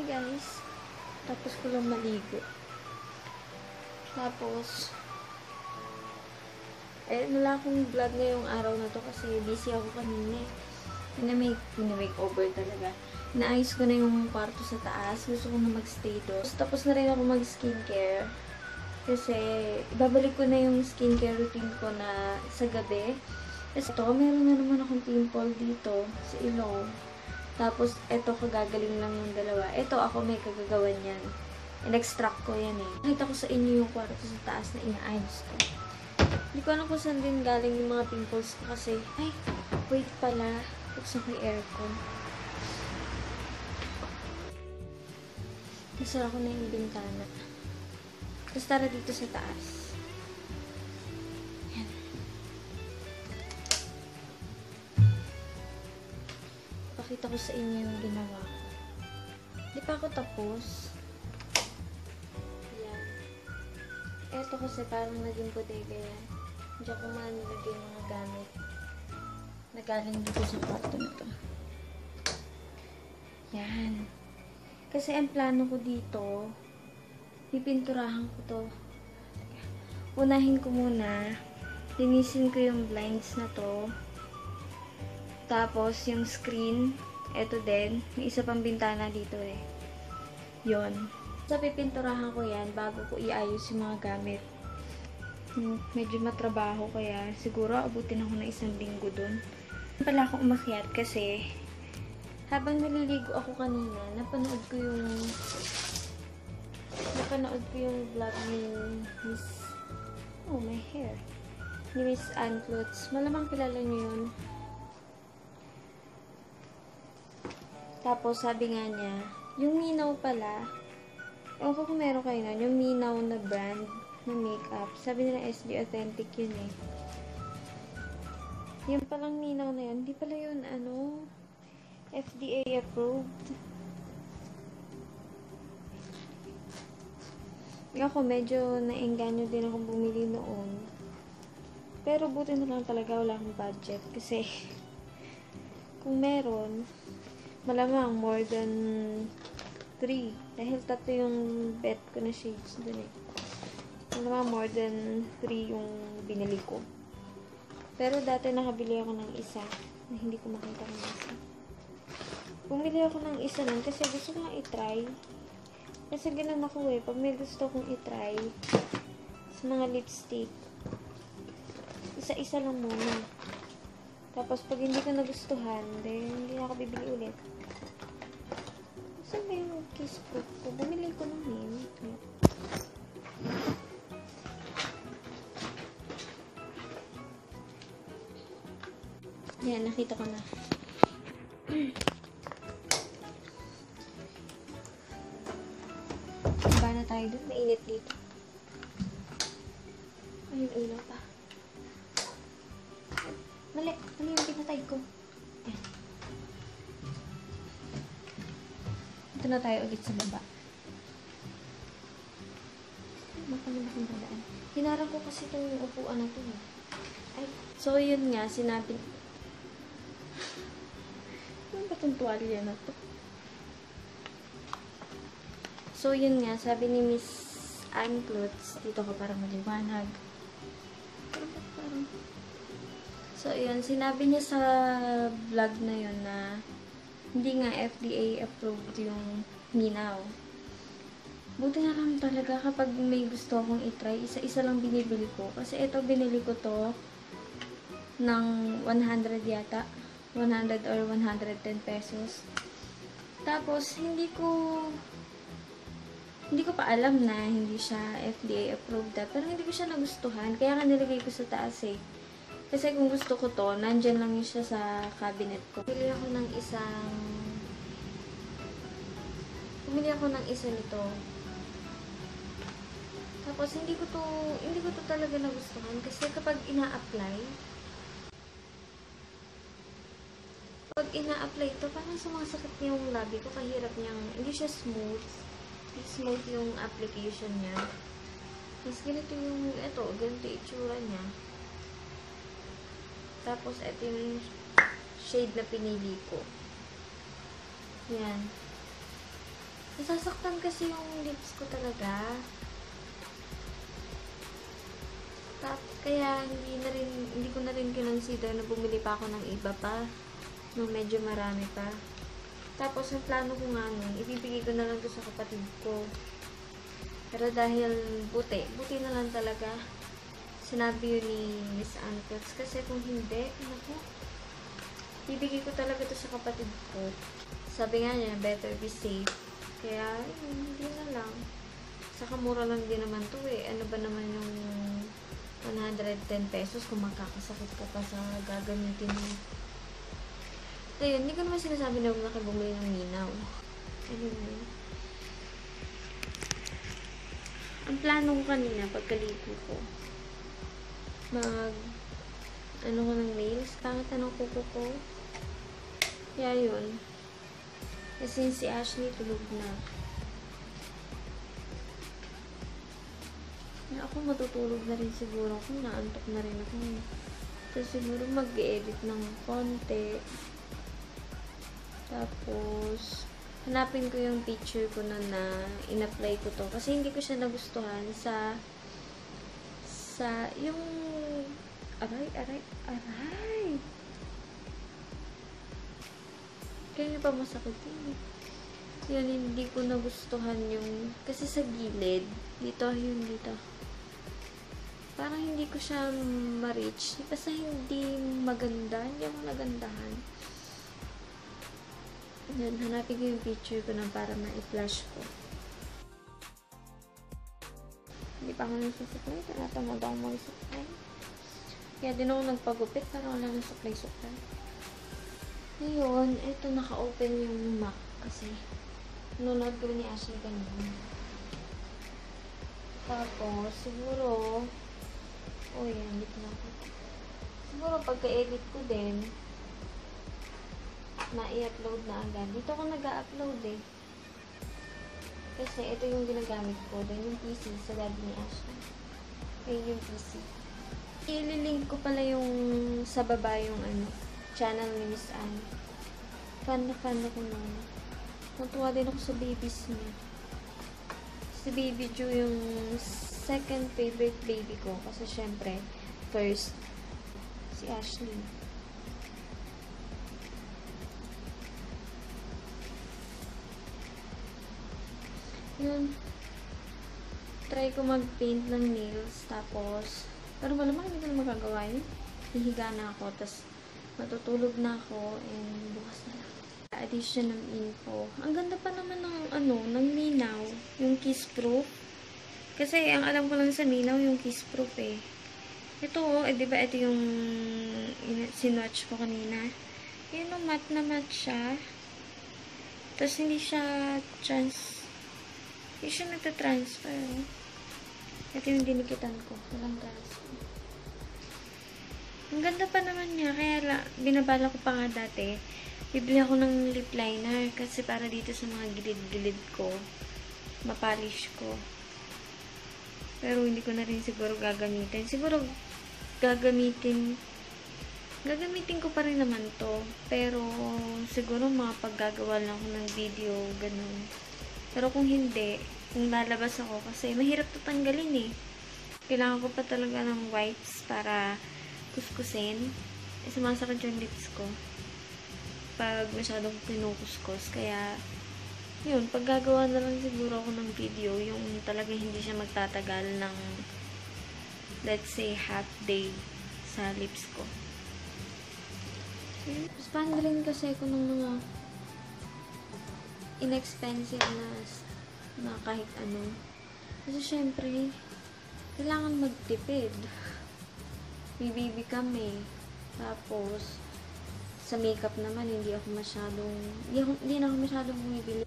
guys. Tapos ko lang maligo. Tapos, wala akong vlog ngayong araw na to kasi busy ako kanina. Pina-makeover talaga. Naayos ko na yung kwarto sa taas. Gusto ko na magstay doon. Tapos na rin ako mag-skincare. Kasi, ibabalik ko na yung skincare routine ko na sa gabi. Kasi ito, meron na naman akong pimple dito sa ilong. Tapos, ito, kagagaling lang yung dalawa. Ito, ako may kagagawan yan. In-extract ko yan eh. Nakita ko sa inyo yung kwarto sa taas na inaayos ko. Hindi ko alam kung saan din galing yung mga pimples ko kasi, ay, wait pala. Buksan ko yung aircon. Nasara ko na yung bintana. Tapos tara dito sa taas. Yan. Pakita ko sa inyo yung ginawa ko. Hindi pa ako tapos. Yan. Eto kasi parang naging bodega yan. Diyan ko man nilagay yung mga gamit. Nagaling dito sa kwarto na to. Yan. Kasi ang plano ko dito, pipinturahan ko to. Unahin ko muna. Linisin ko yung blinds na to. Tapos, yung screen. Eto din. May isa pang bintana dito eh. Yon. So, pipinturahan ko yan bago ko iayos yung mga gamit. Medyo matrabaho kaya siguro abutin ako ng 1 linggo dun. Pala ako umakyat kasi habang naliligo ako kanina, napanood ko yung vlog ni Miss my hair. Ni Miss Ann Klutz. Malamang kilala niyo yun. Tapos sabi nga niya, yung Minaw pala, ewan ko kung meron kayo nun, yung Minaw na brand na makeup. Sabi nila SD Authentic yun eh. Yung palang Minaw na yun, hindi pala yun FDA approved. Ako medyo naengganyo din akong bumili noon. Pero buti na lang talaga wala akong budget kasi kung meron, malamang more than 3. Dahil 3 yung bet ko na shades dun eh. Malamang more than 3 yung binili ko. Pero dati nakabili ako ng isa na hindi ko makita ng isa. Bumili ako ng isa nun kasi gusto ko lang itry. Kasi ganun ako eh. Pag may gusto kong itry sa mga lipstick, isa-isa lang muna. Tapos pag hindi ko nagustuhan, then hindi na ako bibili ulit. Saan ba yung kiss proof ko? Bumili ko ng mint. Yan, nakita ko na. Ba na tayo doon? Mainit dito. Ayun, ilaw pa. Mali yung pinatay ko. Yan. Ito na tayo ulit sa baba. Makamila kong dadaan. Hinarang ko kasi itong upuan na ito. Ay. So, yun nga, sinabi. Ano ba itong tuwalya na ito? So, yun nga, sabi ni Miss Ann Klutz, dito ko parang maliwanag. So, yun, sinabi niya sa vlog na yun na hindi nga FDA approved yung Minaw. Buti na lang talaga kapag may gusto akong itry, isa-isa lang binibili ko. Kasi ito, binili ko to ng 100 yata. 100 or 110 pesos. Tapos, hindi ko pa alam na hindi siya FDA approved. Pero hindi ko siya nagustuhan. Kaya nga nilagay ko sa taas eh. Kasi kung gusto ko to, nandyan lang yun siya sa cabinet ko. Bumili ako ng isa nito. Tapos hindi ko to talaga nagustuhan. Kasi kapag ina-apply ito, parang sumasakit niya yung labi ko. Kahirap niyang, hindi siya smooth. Smooth yung application niya. Mas ganito ganito itsura niya. Tapos, ito yung shade na pinili ko. Yan. Nasasaktan kasi yung lips ko talaga. Kaya hindi ko na rin kinonsider na bumili pa ako ng iba pa. Nung medyo marami pa. Tapos, ang plano ko nga nun, ibibigay ko na lang to sa kapatid ko. Pero dahil buti na lang talaga. Sinabi yun ni Miss Antots. Kasi kung hindi, naku, ibibigay ko talaga to sa kapatid ko. Sabi nga niya, better be safe. Kaya, hindi na lang. Saka mura lang din naman to eh. Ano ba naman yung 110 pesos kung magkakasakit ka pa sa gagamitin mo. Ayun, hindi ko naman sinasabi na huwag na kayo bumili ng minaw. Anyway. Ang plano ko kanina, pagkaligo ko, ano ko ng nails, pangit ng kuko ko. Kaya yun. Kasi si Ashley tulog na. Kaya ako matutulog na rin siguro kung naantok na rin ako. So siguro mag-edit ng konti. Tapos, hanapin ko yung picture ko na in-apply ko to. Kasi hindi ko siya nagustuhan sa yung, aray. Kaya pa masakit yun. Yun, hindi ko nagustuhan yung, kasi sa gilid, dito. Parang hindi ko siya ma-reach. Basta hindi maganda, hindi ako nagandahan. Yan, hanapin ko yung picture ko na para ma-flash ko. Hindi pa ako nagsusupply. Tinatamad ako mag-supply. Kaya din ako nagpagupit para wala nang supply. Ngayon, ito naka-open yung Mac kasi nunod ko ni Ashley kanina. Tapos, siguro, yan, dito na ako. Siguro, pagka-edit ko din, na-i-upload na agad. Dito ako nag-upload eh. Kasi ito yung ginagamit ko. Then yung PC sa daddy ni Ashley. Ayun yung PC. I-link ko pala yung sa baba yung channel ni Miss Anne. Fan ako nun. Natuwa din ako sa babies niya. Si Baby Ju yung second favorite baby ko. Kasi syempre, first, si Ashley. Yun. Try ko mag-paint ng nails. Tapos, pero malamang hindi ko na magagawa yun. Hihiga na ako. Tapos, matutulog na ako. And, bukas na lang. Addition ng info. Ang ganda pa naman ng Minaw. Yung kiss proof. Kasi, ang alam ko lang sa Minaw, yung kiss proof eh. Ito, diba ito yung sinwatch ko kanina. Yun, matte na matte siya. Tapos, hindi siya hindi siya nagtatransfer. Ito yung dinikitan ko. Walang transfer. Ang ganda pa naman niya. Kaya binabala ko pa nga dati. Bibili ako ng lip liner. Kasi para dito sa mga gilid-gilid ko. Mapolish ko. Pero hindi ko na rin siguro gagamitin. Siguro gagamitin ko pa rin naman to. Pero siguro mapaggagawa lang ako ng video. Ganun. Pero kung hindi, kung lalabas ako, kasi mahirap ito tanggalin eh. Kailangan ko pa talaga ng wipes para kuskusin. Sumasakit yung lips ko pag masyadong kinukuskus. Kaya, yun, paggagawa na lang siguro ako ng video, yung talaga hindi siya magtatagal ng, let's say, half day sa lips ko. Spand rin kasi ako ng mga inexpensive na kahit ano. Kasi syempre, kailangan magtipid. May baby kami. Tapos, sa makeup naman, hindi na ako masyadong bumibili.